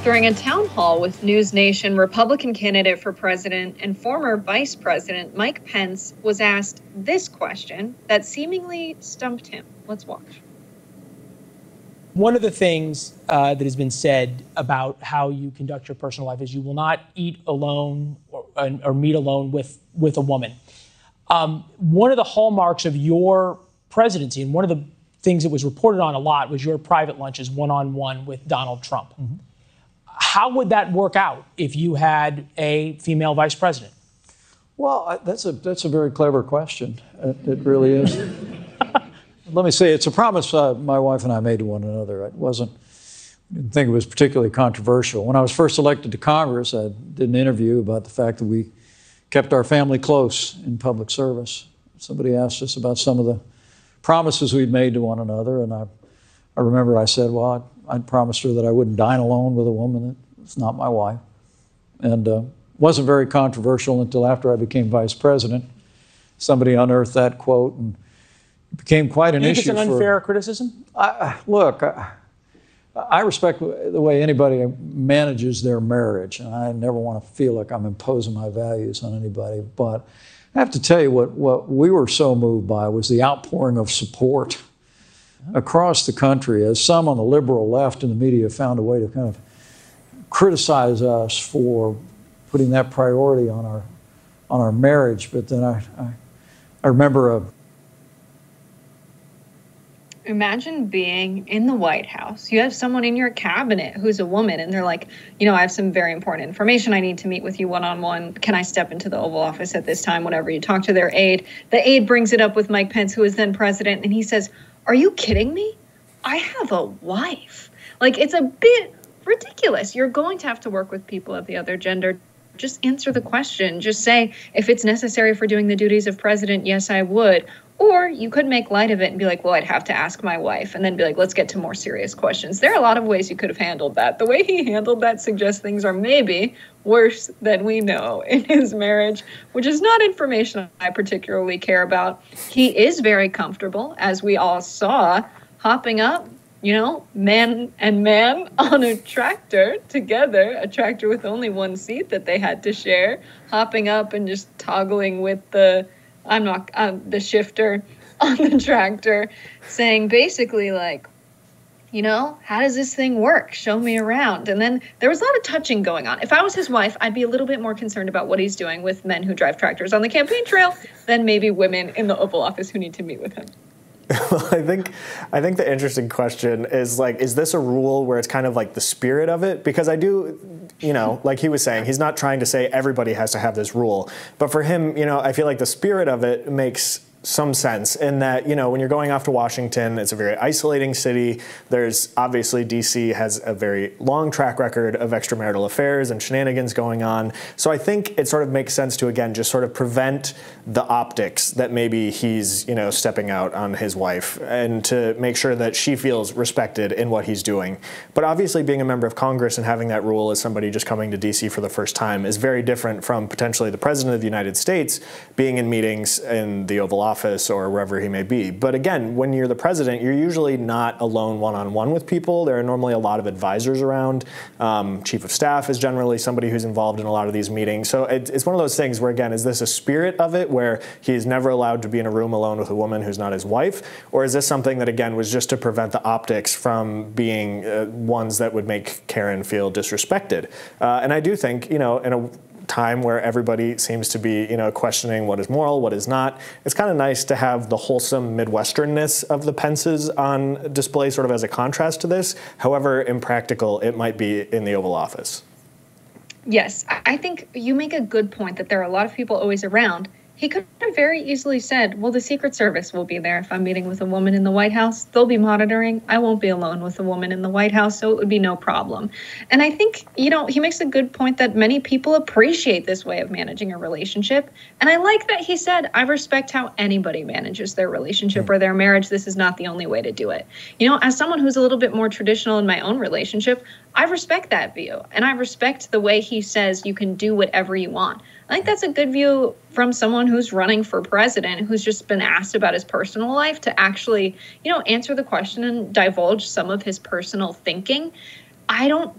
During a town hall with News Nation, Republican candidate for president and former Vice President Mike Pence was asked this question that seemingly stumped him. Let's watch. One of the things that has been said about how you conduct your personal life is you will not eat alone or meet alone with a woman. One of the hallmarks of your presidency, and one of the things that was reported on a lot, was your private lunches one-on-one with Donald Trump. Mm-hmm. How would that work out if you had a female vice president? Well, that's a very clever question. It really is. Let me say, it's a promise my wife and I made to one another. I didn't think it was particularly controversial. When I was first elected to Congress, I did an interview about the fact that we kept our family close in public service. Somebody asked us about some of the promises we'd made to one another, and I remember I said, well, I'd promised her that I wouldn't dine alone with a woman that's not my wife. And wasn't very controversial until after I became vice president. Somebody unearthed that quote, and it became quite an issue. You think it's an unfair criticism? Look, I respect the way anybody manages their marriage, and I never want to feel like I'm imposing my values on anybody. But I have to tell you what we were so moved by was the outpouring of support across the country, as some on the liberal left in the media found a way to kind of criticize us for putting that priority on our marriage. But then I remember Imagine being in the White House. You have someone in your cabinet who's a woman, and they're like, I have some very important information. I need to meet with you one-on-one. Can I step into the Oval Office at this time? Whenever you talk to their aide. The aide brings it up with Mike Pence, who is then president, and he says, are you kidding me? I have a wife. Like, it's a bit ridiculous. You're going to have to work with people of the other gender. Just answer the question. Just say, if it's necessary for doing the duties of president, yes, I would. Or you could make light of it and be like, well, I'd have to ask my wife, and then be like, let's get to more serious questions. There are a lot of ways you could have handled that. The way he handled that suggests things are maybe worse than we know in his marriage, which is not information I particularly care about. He is very comfortable, as we all saw, hopping up, man and man on a tractor together, a tractor with only one seat that they had to share, hopping up and just toggling with the shifter on the tractor, saying basically like, how does this thing work? Show me around. And then there was a lot of touching going on. If I was his wife, I'd be a little bit more concerned about what he's doing with men who drive tractors on the campaign trail than maybe women in the Oval Office who need to meet with him. Well, I think the interesting question is, like, is this a rule where it's kind of like the spirit of it? Because I do, like he was saying, he's not trying to say everybody has to have this rule. But for him, I feel like the spirit of it makes some sense in that, when you're going off to Washington, it's a very isolating city. There's obviously D.C. has a very long track record of extramarital affairs and shenanigans going on. So I think it sort of makes sense to, again, just sort of prevent the optics that maybe he's, stepping out on his wife, and to make sure that she feels respected in what he's doing. But obviously being a member of Congress and having that rule as somebody just coming to D.C. for the first time is very different from potentially the President of the United States being in meetings in the Oval Office or wherever he may be. But again, when you're the president, you're usually not alone one-on-one with people. There are normally a lot of advisors around. Chief of staff is generally somebody who's involved in a lot of these meetings. So it's one of those things where, again, is this a spirit of it where he's never allowed to be in a room alone with a woman who's not his wife? Or is this something that, again, was just to prevent the optics from being ones that would make Karen feel disrespected? And I do think, in a time where everybody seems to be, questioning what is moral, what is not, it's kind of nice to have the wholesome Midwesternness of the Pences on display sort of as a contrast to this, however impractical it might be in the Oval Office. Yes, I think you make a good point that there are a lot of people always around. He could have very easily said, well, the Secret Service will be there if I'm meeting with a woman in the White House. They'll be monitoring. I won't be alone with a woman in the White House, so it would be no problem. And I think, he makes a good point that many people appreciate this way of managing a relationship. And I like that he said, I respect how anybody manages their relationship or their marriage. This is not the only way to do it. As someone who's a little bit more traditional in my own relationship, I respect that view. And I respect the way he says you can do whatever you want. I think that's a good view from someone who's running for president, who's just been asked about his personal life, to actually, answer the question and divulge some of his personal thinking. I don't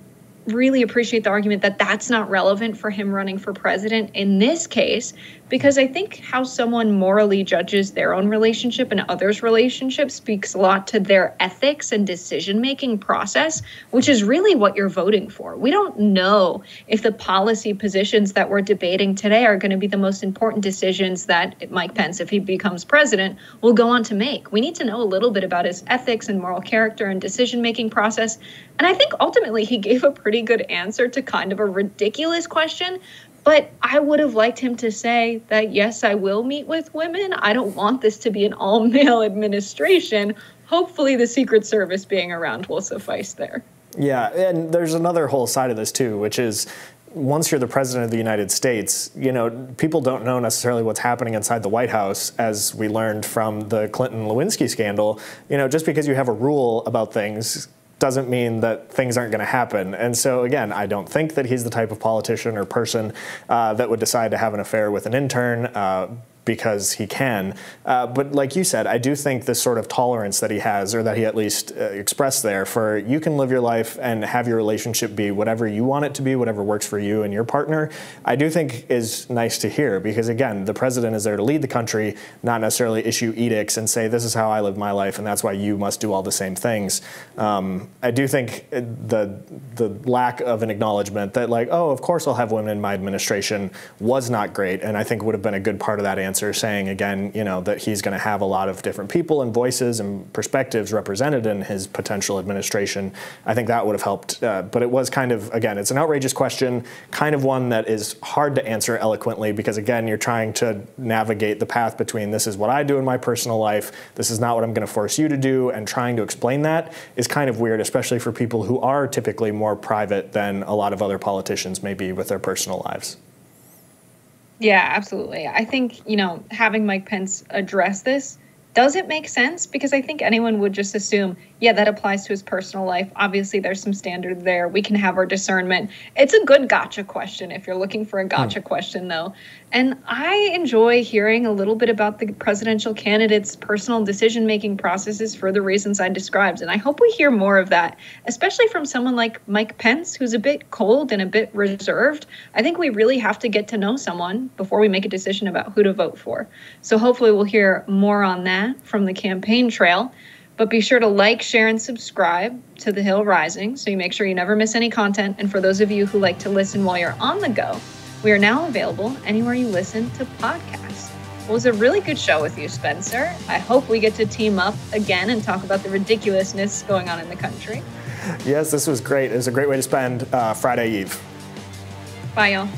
really appreciate the argument that that's not relevant for him running for president in this case, because I think how someone morally judges their own relationship and others' relationships speaks a lot to their ethics and decision-making process, which is really what you're voting for. We don't know if the policy positions that we're debating today are going to be the most important decisions that Mike Pence, if he becomes president, will go on to make. We need to know a little bit about his ethics and moral character and decision-making process. And I think ultimately he gave a pretty good answer to kind of a ridiculous question. But I would have liked him to say that, yes, I will meet with women. I don't want this to be an all-male administration. Hopefully the Secret Service being around will suffice there. Yeah, and there's another whole side of this, too, which is once you're the president of the United States, you know, people don't know necessarily what's happening inside the White House, as we learned from the Clinton-Lewinsky scandal. You know, just because you have a rule about things doesn't mean that things aren't going to happen. And so, again, I don't think that he's the type of politician or person that would decide to have an affair with an intern because he can. But like you said, I do think this sort of tolerance that he has, or that he at least expressed there, for you can live your life and have your relationship be whatever you want it to be, whatever works for you and your partner, I do think is nice to hear, because again, the president is there to lead the country, not necessarily issue edicts and say, this is how I live my life and that's why you must do all the same things. I do think the lack of an acknowledgement that, like, oh, of course I'll have women in my administration, was not great, and I think would have been a good part of that answer, saying again, you know, that he's going to have a lot of different people and voices and perspectives represented in his potential administration. I think that would have helped. But it was kind of, again, it's an outrageous question, kind of one that is hard to answer eloquently, because again, you're trying to navigate the path between this is what I do in my personal life, this is not what I'm going to force you to do, and trying to explain that is kind of weird, especially for people who are typically more private than a lot of other politicians may be with their personal lives. Yeah, absolutely. I think, you know, having Mike Pence address this doesn't make sense, because I think anyone would just assume, yeah, that applies to his personal life. Obviously, there's some standard there. We can have our discernment. It's a good gotcha question if you're looking for a gotcha question, though. And I enjoy hearing a little bit about the presidential candidate's personal decision-making processes for the reasons I described. And I hope we hear more of that, especially from someone like Mike Pence, who's a bit cold and a bit reserved. I think we really have to get to know someone before we make a decision about who to vote for. So hopefully we'll hear more on that from the campaign trail. But be sure to like, share, and subscribe to The Hill Rising so you make sure you never miss any content. And for those of you who like to listen while you're on the go, we are now available anywhere you listen to podcasts. It was a really good show with you, Spencer. I hope we get to team up again and talk about the ridiculousness going on in the country. Yes, this was great. It was a great way to spend Friday Eve. Bye, y'all.